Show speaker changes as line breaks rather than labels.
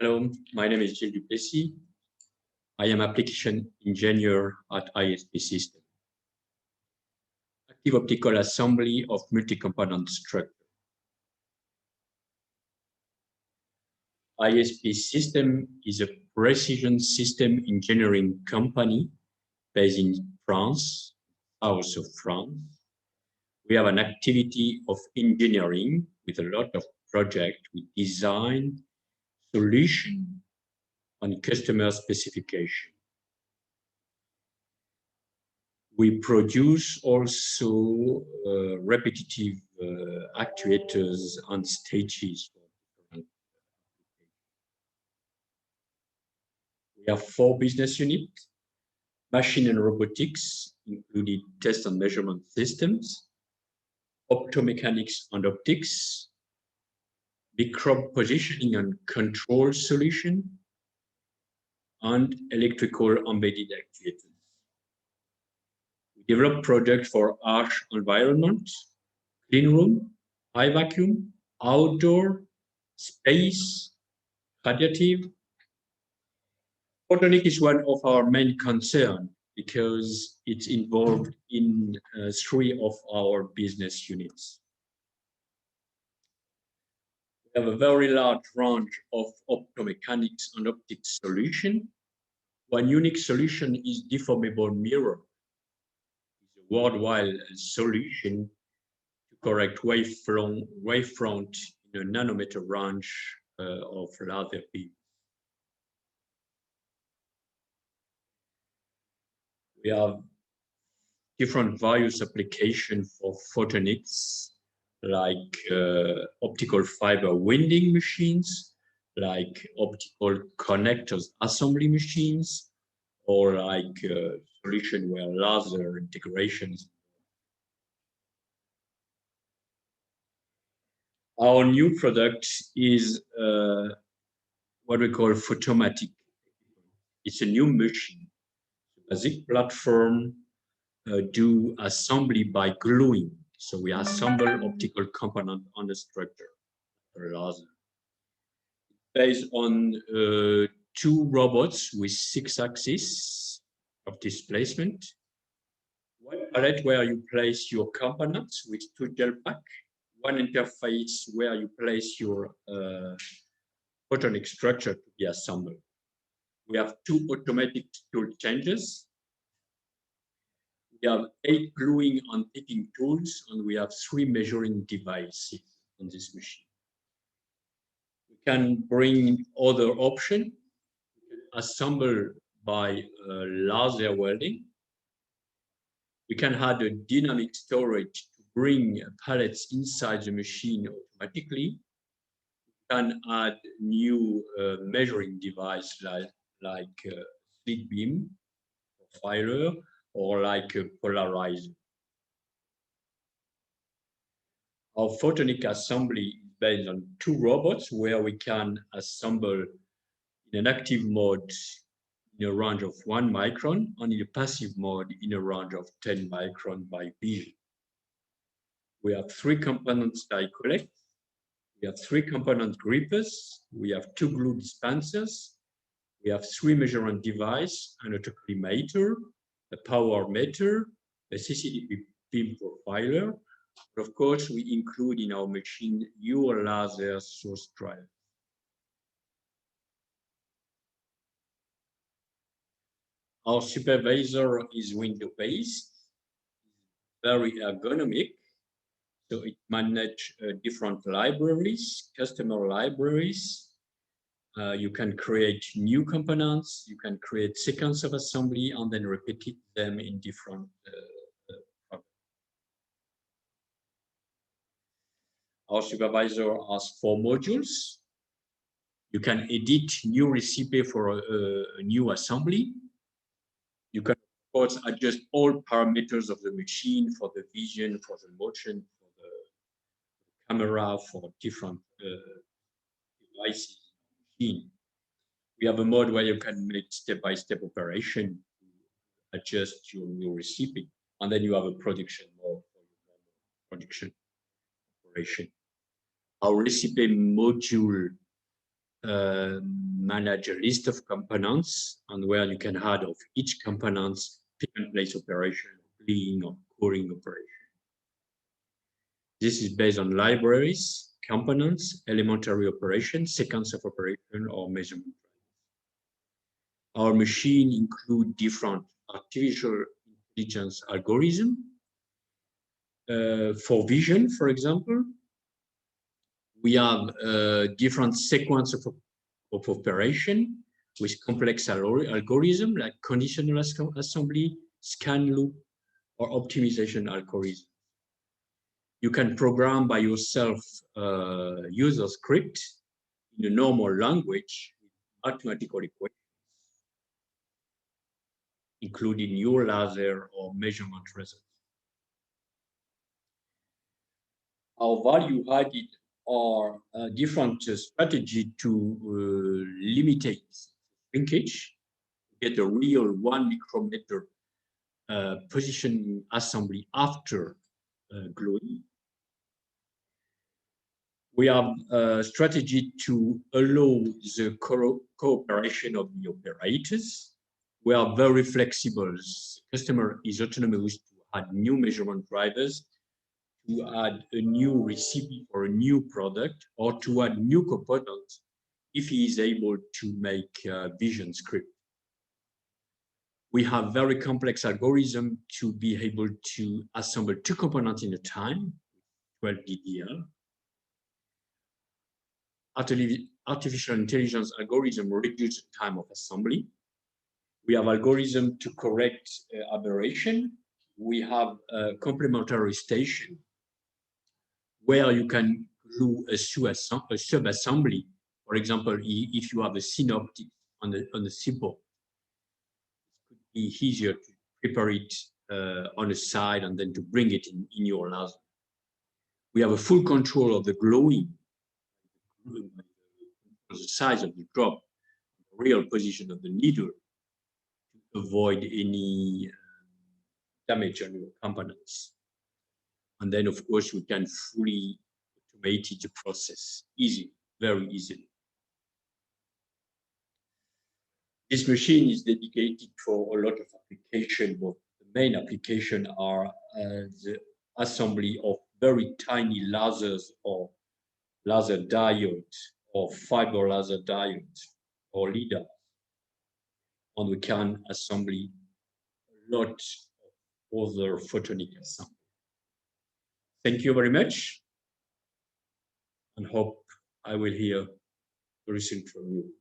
Hello, my name is Gilles Duplessis. I am application engineer at ISP System. Active optical assembly of multi-component structure. ISP System is a precision system engineering company based in France, south of France. We have an activity of engineering with a lot of projects. We design solution on customer specification. We produce also repetitive actuators on stages. We have 4 business units: machine and robotics, including test and measurement systems, optomechanics and optics, microbe positioning and control solution, and electrical embedded actuators. We develop projects for harsh environment, clean room, high vacuum, outdoor, space, radiative. Photonic is one of our main concerns because it's involved in 3 of our business units. We have a very large range of optomechanics and optics solution. One unique solution is deformable mirror. It's a worldwide solution to correct wavefront in a nanometer range of laser beam. We have different various applications for photonics, like optical fiber winding machines, like optical connectors assembly machines, or like solution where laser integrations. Our new product is what we call Photomatic. It's a new machine. Basic platform do assembly by gluing. So we assemble optical component on the structure for laser. Based on 2 robots with 6 axes of displacement. One palette where you place your components with 2 gel pack. One interface where you place your photonic structure to be assembled. We have 2 automatic tool changes. We have 8 gluing and picking tools, and we have 3 measuring devices on this machine. We can bring other options, assemble by laser welding. We can add a dynamic storage to bring pallets inside the machine automatically. We can add new measuring device like slit beam, profiler, or like a polarizer. Our photonic assembly is based on 2 robots where we can assemble in an active mode in a range of 1 micron and in a passive mode in a range of 10 micron by vision. We have 3 components die collect. We have 3 component grippers. We have 2 glue dispensers. We have 3 measurement devices, an autocollimator, a power meter, a CCD beam profiler. Of course, we include in our machine your laser source drive. Our supervisor is window-based, very ergonomic, so it manages different libraries, customer libraries. You can create new components, you can create sequence of assembly, and then repeat them in different products. Our supervisor has 4 modules. You can edit new recipe for a new assembly. You can, of course, adjust all parameters of the machine for the vision, for the motion, for the camera, for different devices. We have a mode where you can make step-by-step operation to adjust your new recipe, and then you have a production mode for your production operation. Our recipe module manage a list of components and where you can add of each component's pick-and-place operation, cleaning or cooling operation. This is based on libraries, components, elementary operations, sequence of operation, or measurement. Our machine include different artificial intelligence algorithms. For vision, for example, we have different sequence of operation with complex algorithm like conditional assembly, scan loop, or optimization algorithm. You can program by yourself user script in a normal language with mathematical equations, including your laser or measurement results. Our value added are a different strategy to limitate shrinkage, get a real 1 micrometer position assembly after gluing. We have a strategy to allow the cooperation of the operators. We are very flexible. The customer is autonomous to add new measurement drivers, to add a new recipe for a new product, or to add new components if he is able to make a vision script. We have very complex algorithm to be able to assemble 2 components in a time, 12 DDL. Artificial intelligence algorithm reduce the time of assembly. We have algorithm to correct aberration. We have a complementary station where you can do a sub-assembly. For example, if you have a synoptic on the SIPO, it could be easier to prepare it on the side and then to bring it in your laser. We have a full control of the glowing, the size of the drop, the real position of the needle to avoid any damage on your components. And then, of course, we can fully automate the process very easily. This machine is dedicated for a lot of applications, but the main application are the assembly of very tiny lasers or laser diodes or fiber laser diodes or LIDAR. And we can assemble a lot of other photonic assembly. Thank you very much, and hope I will hear very soon from you.